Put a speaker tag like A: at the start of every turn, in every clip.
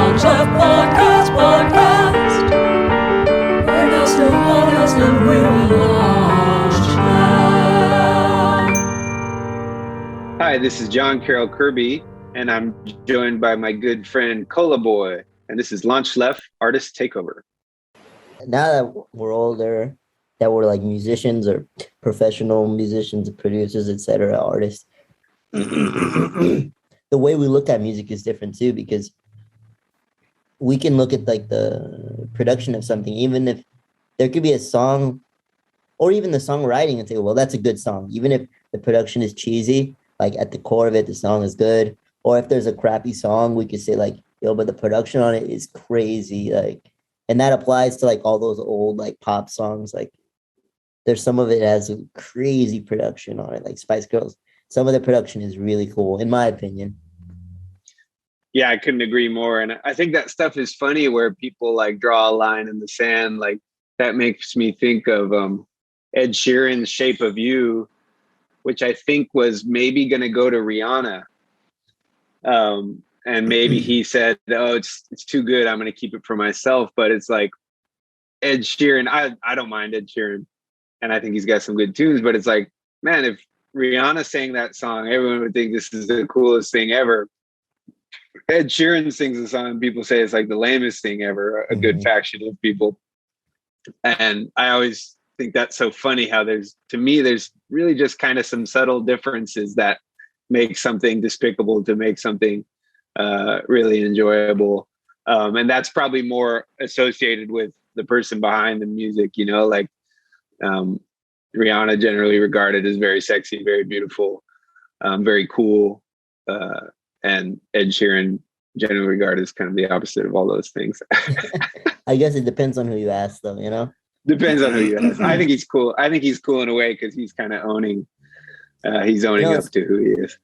A: LaunchLeft podcast. Podcast, and we'll launch left.
B: Hi, this is John Carroll Kirby, and I'm joined by my good friend Cola Boy, and this is LaunchLeft Artist Takeover.
C: Now that we're older, that we're like musicians or professional musicians, producers, etc., artists, the way we look at music is different too, because we can look at like the production of something, even if there could be a song or even the songwriting, and say, well, that's a good song. Even if the production is cheesy, like at the core of it, the song is good. Or if there's a crappy song, we could say like, yo, but the production on it is crazy. Like, and that applies to like all those old like pop songs. Like there's some of it has a crazy production on it, like Spice Girls. Some of the production is really cool, in my opinion.
B: Yeah, I couldn't agree more. And I think that stuff is funny where people like draw a line in the sand. Like that makes me think of Ed Sheeran's Shape of You, which I think was maybe going to go to Rihanna. And maybe he said, oh, it's too good, I'm going to keep it for myself. But it's like Ed Sheeran, I don't mind Ed Sheeran. And I think he's got some good tunes. But it's like, man, if Rihanna sang that song, everyone would think this is the coolest thing ever. Ed Sheeran sings a song and people say it's like the lamest thing ever, a good faction of people. And I always think that's so funny how there's really just kind of some subtle differences that make something despicable to make something really enjoyable. And that's probably more associated with the person behind the music, you know, like Rihanna generally regarded as very sexy, very beautiful, very cool. And Ed Sheeran generally regarded as kind of the opposite of all those things.
C: I guess it depends on who you ask, though, you know?
B: Depends on who you ask. I think he's cool. I think he's cool in a way because he's kind of owning up to who he is.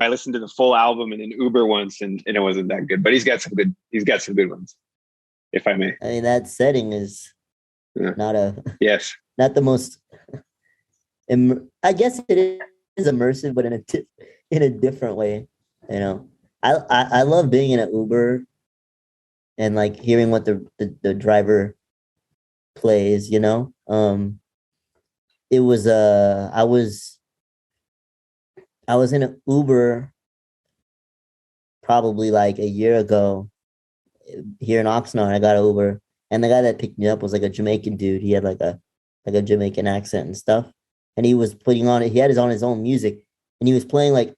B: I listened to the full album in an Uber once and it wasn't that good, but he's got some good ones, if I may.
C: I mean, that setting is not the most, I guess it is immersive, but in a different way, you know. I love being in an Uber and like hearing what the driver plays, you know. It was I was in an Uber probably like a year ago here in Oxnard. I got an Uber, and the guy that picked me up was like a Jamaican dude. He had like a Jamaican accent and stuff, and he was putting on it. He had his own music, and he was playing like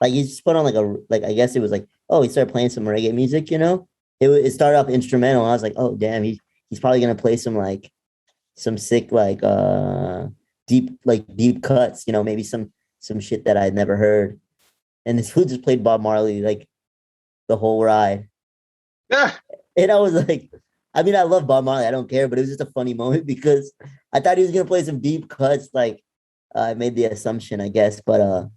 C: like he just put on like I guess it was like, oh, he started playing some reggae music, you know. It started off instrumental. And I was like, oh damn, he's probably gonna play some sick like deep cuts, you know, maybe some shit that I'd never heard. And this fool just played Bob Marley like the whole ride. And I was like, I mean, I love Bob Marley, I don't care, but it was just a funny moment because I thought he was gonna play some deep cuts. Like I made the assumption, I guess, but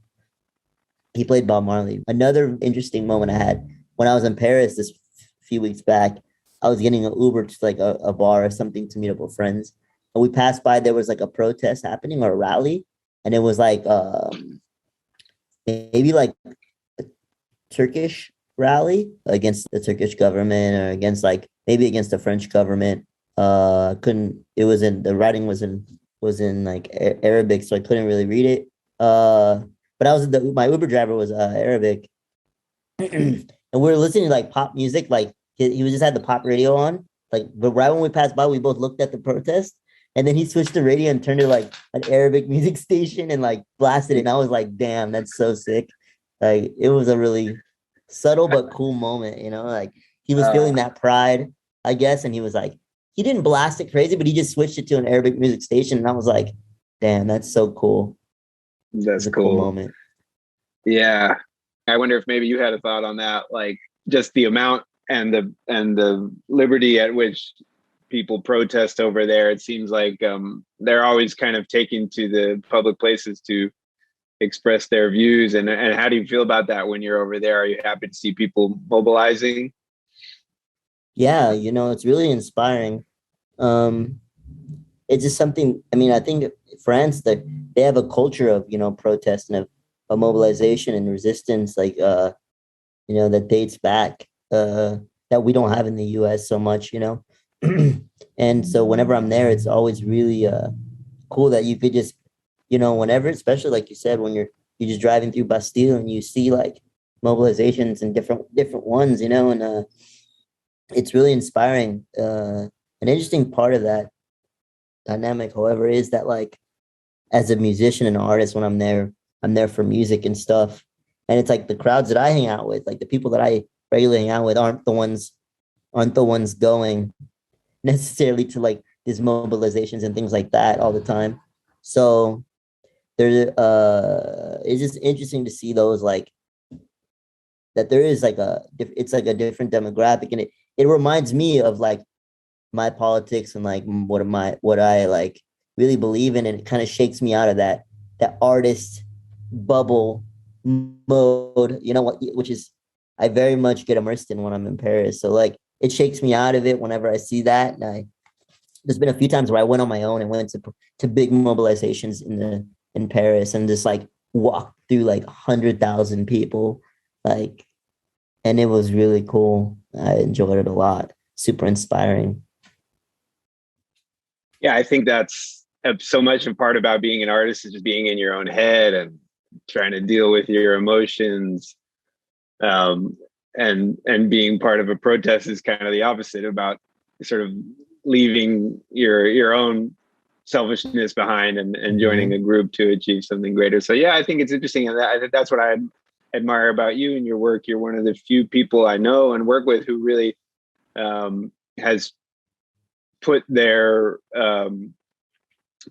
C: he played Bob Marley. Another interesting moment I had when I was in Paris this few weeks back, I was getting an Uber to like a bar or something to meet up with friends. And we passed by, there was like a protest happening or a rally. And it was like maybe like a Turkish rally against the Turkish government or against the French government. The writing was in like Arabic, so I couldn't really read it. But my Uber driver was Arabic, and we were listening to like pop music. Like he just had the pop radio on. Like, but right when we passed by, we both looked at the protest. And then he switched the radio and turned to like an Arabic music station and like blasted it. And I was like, damn, that's so sick. Like it was a really subtle but cool moment, you know, like he was feeling that pride, I guess. And he was like, he didn't blast it crazy, but he just switched it to an Arabic music station. And I was like, damn, that's so cool.
B: That's
C: a cool moment.
B: Yeah. I wonder if maybe you had a thought on that, like just the amount and the liberty at which people protest over there. It seems like they're always kind of taking to the public places to express their views. And how do you feel about that when you're over there? Are you happy to see people mobilizing?
C: Yeah, you know, it's really inspiring. It's just something, I mean, I think France, they have a culture of, you know, protest and of mobilization and resistance, like, you know, that dates back. that we don't have in the US so much, you know. And so whenever I'm there, it's always really cool that you could just, you know, whenever, especially like you said, when you're just driving through Bastille and you see like mobilizations and different ones, you know, and it's really inspiring. An interesting part of that dynamic, however, is that like as a musician and artist, when I'm there for music and stuff. And it's like the crowds that I hang out with, like the people that I regularly hang out with aren't the ones going necessarily to like these mobilizations and things like that all the time. So there's it's just interesting to see those like that there is like it's like a different demographic, and it reminds me of like my politics and like what I like really believe in, and it kind of shakes me out of that artist bubble mode, you know what, which is I very much get immersed in when I'm in Paris. So like it shakes me out of it whenever I see that. And there's been a few times where I went on my own and went to big mobilizations in Paris and just like walked through like 100,000 people, like, and it was really cool. I enjoyed it a lot. Super inspiring.
B: Yeah, I think that's so much a part about being an artist is just being in your own head and trying to deal with your emotions. And being part of a protest is kind of the opposite, about sort of leaving your own selfishness behind and joining a group to achieve something greater. So yeah, I think it's interesting, and I think that's what I admire about you and your work. You're one of the few people I know and work with who really has put their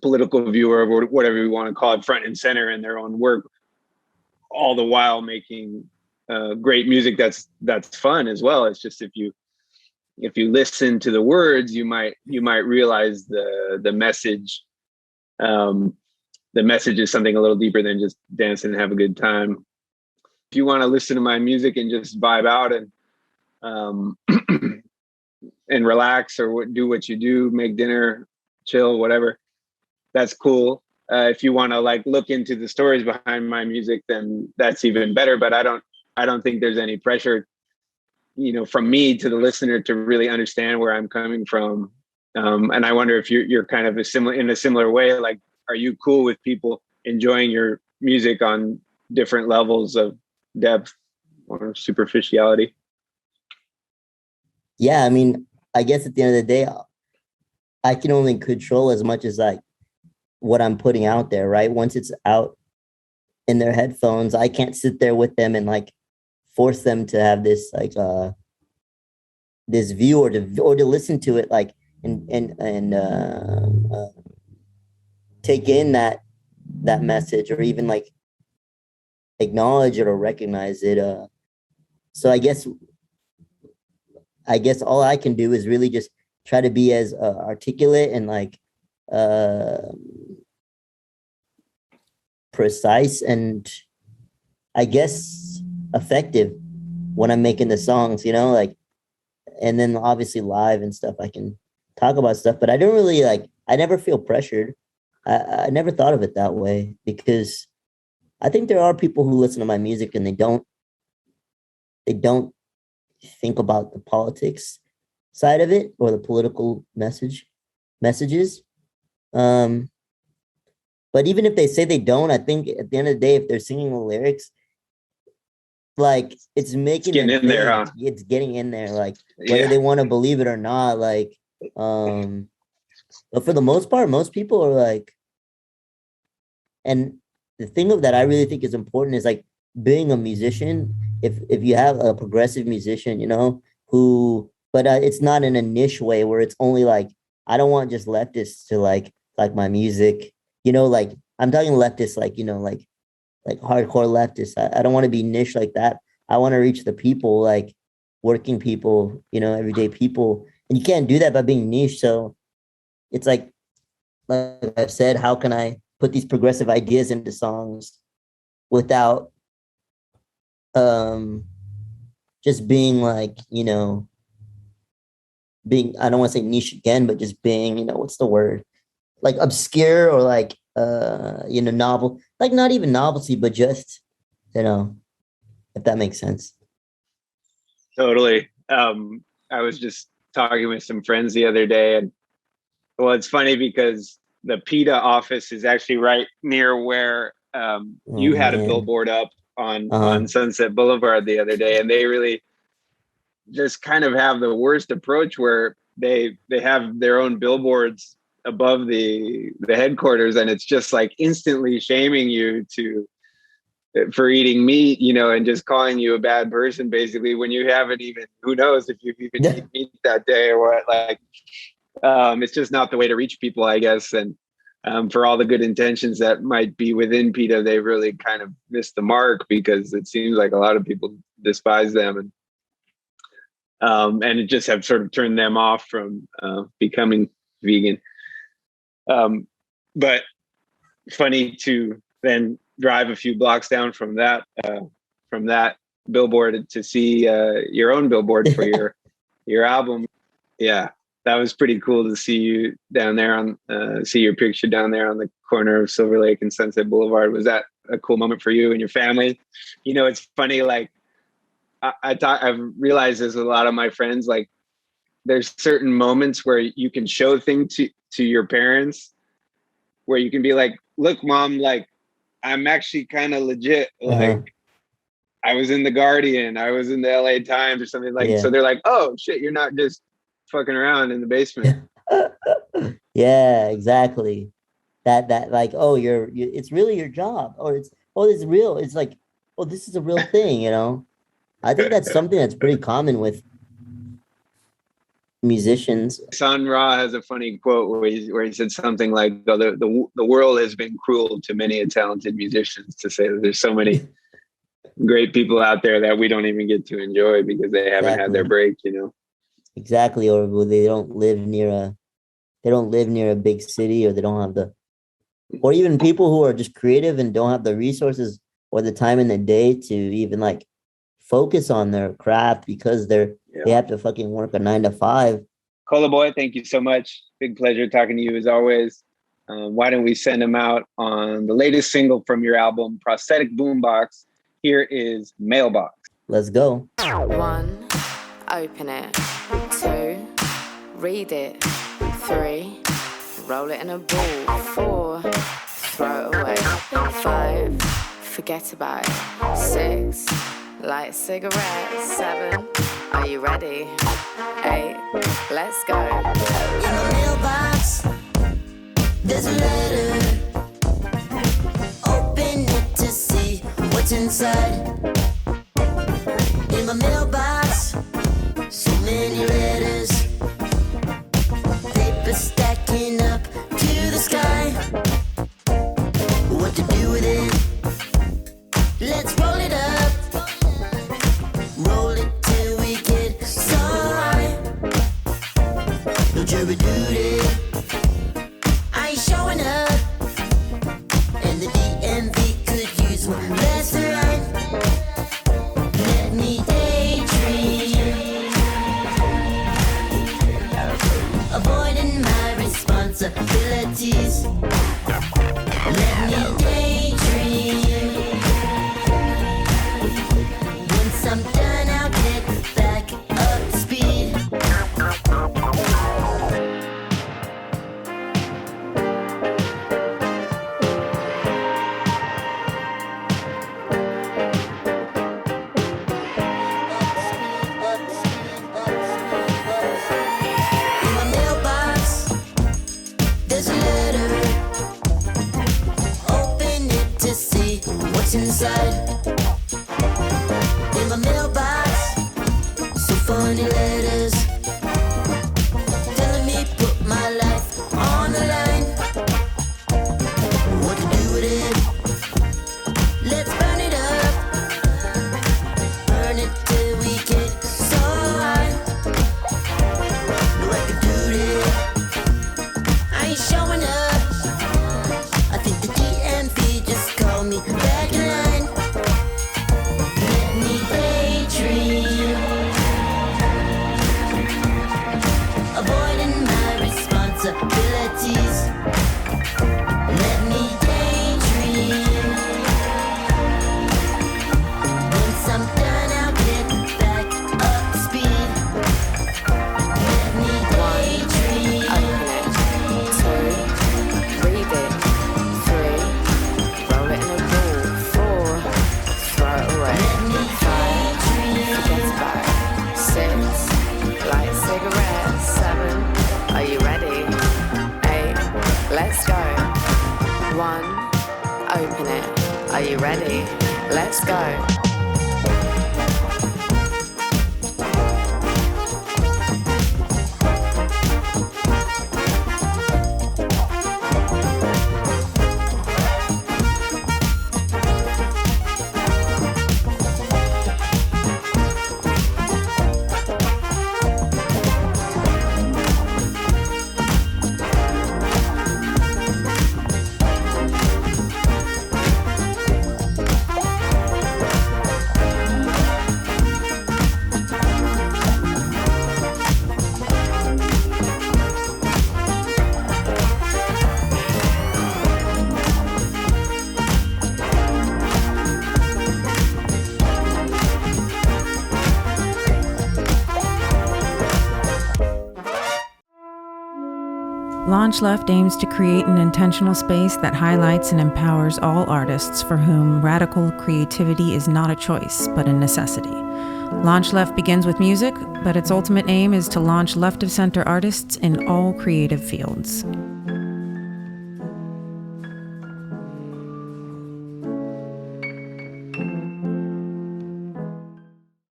B: political view, or whatever you want to call it, front and center in their own work, all the while making great music that's fun as well. It's just if you listen to the words, you might realize the message. The message is something a little deeper than just dance and have a good time. If you want to listen to my music and just vibe out and and relax, or do what you do, make dinner, chill, whatever, that's cool. If you want to like look into the stories behind my music, then that's even better. But I don't think there's any pressure, you know, from me to the listener to really understand where I'm coming from. And I wonder if you're kind of in a similar way. Like, are you cool with people enjoying your music on different levels of depth or superficiality?
C: Yeah, I mean, I guess at the end of the day, I can only control as much as like what I'm putting out there, right? Once it's out in their headphones, I can't sit there with them and like force them to have this like this view, or to listen to it like and take in that message, or even like acknowledge it or recognize it. So I guess all I can do is really just try to be as articulate and like precise and I guess effective when I'm making the songs, you know, like, and then obviously live and stuff, I can talk about stuff, but I don't really like, I never feel pressured. I never thought of it that way, because I think there are people who listen to my music and they don't think about the politics side of it or the political messages. But even if they say they don't, I think at the end of the day, if they're singing the lyrics, like it's making
B: It's getting in there, huh?
C: It's getting in there, like whether they want to believe it or not. Like, but for the most part, most people are like, and the thing of that I really think is important is like being a musician. If you have a progressive musician, you know, who, but it's not in a niche way where it's only like, I don't want just leftists to like my music, you know, like I'm talking leftists, like, you know, like hardcore leftists. I don't want to be niche like that. I want to reach the people, like working people, you know, everyday people. And you can't do that by being niche. So it's like I've said, how can I put these progressive ideas into songs without just being like, you know, being, I don't want to say niche again, but just being, you know, what's the word? Like obscure, or like you know, novel, like not even novelty, but just, you know, if that makes sense.
B: Totally. I was just talking with some friends the other day, and well, it's funny because the PETA office is actually right near where you had a billboard up on Sunset Boulevard the other day, and they really just kind of have the worst approach where they have their own billboards above the headquarters, and it's just like instantly shaming you for eating meat, you know, and just calling you a bad person basically when you haven't even, who knows if you've even eaten meat that day or what. Like it's just not the way to reach people, I guess. And for all the good intentions that might be within PETA, they really kind of missed the mark, because it seems like a lot of people despise them, and it just have sort of turned them off from becoming vegan. But funny to then drive a few blocks down from that billboard to see your own billboard for your album. Yeah, that was pretty cool to see you down there see your picture down there on the corner of Silver Lake and Sunset Boulevard. Was that a cool moment for you and your family? You know, it's funny, like I've realized this with a lot of my friends, like there's certain moments where you can show things to your parents where you can be like, look, Mom, like I'm actually kind of legit. Like I was in the Guardian, I was in the LA Times or something like, so they're like, oh shit, you're not just fucking around in the basement.
C: Yeah, exactly. That like, oh, it's really your job, or it's real. It's like, oh, this is a real thing, you know? I think that's something that's pretty common with musicians.
B: Sun Ra has a funny quote where he said something like, oh, the world has been cruel to many talented musicians, to say that there's so many great people out there that we don't even get to enjoy because they haven't had their break, you know?
C: Exactly. Or they don't live near a big city, or they don't have or even people who are just creative and don't have the resources or the time in the day to even like focus on their craft because they have to fucking work a 9 to 5.
B: Cola Boy, thank you so much. Big pleasure talking to you as always. Why don't we send them out on the latest single from your album, Prosthetic Boombox. Here is Mailbox.
C: Let's go.
D: 1, open it. 2, read it. 3, roll it in a ball. 4, throw it away. 5, forget about it. 6, light a cigarette. 7, are you ready? 8, let's go.
E: In my mailbox, there's a letter. Open it to see what's inside. In my mailbox, so many letters. Paper stacking up to the sky. What to do with it? Let's roll it up. Roll it till we get so high. No jury duty, I ain't showing up. And the DMV could use one less right. Let me daydream, avoiding my responsibilities. Let me daydream. Once I'm done, I'll get back up to speed. In my mailbox, there's a letter. Open it to see what's inside. In my mailbox, so funny letters telling me put my life on the line. What to do with it? Let's burn it up. Burn it till we get so high. No record duty, I ain't showing up. I think the DMV just called me back in line. Let me daydream,
D: Ready? Let's go.
F: LaunchLeft aims to create an intentional space that highlights and empowers all artists for whom radical creativity is not a choice, but a necessity. LaunchLeft begins with music, but its ultimate aim is to launch left-of-center artists in all creative fields.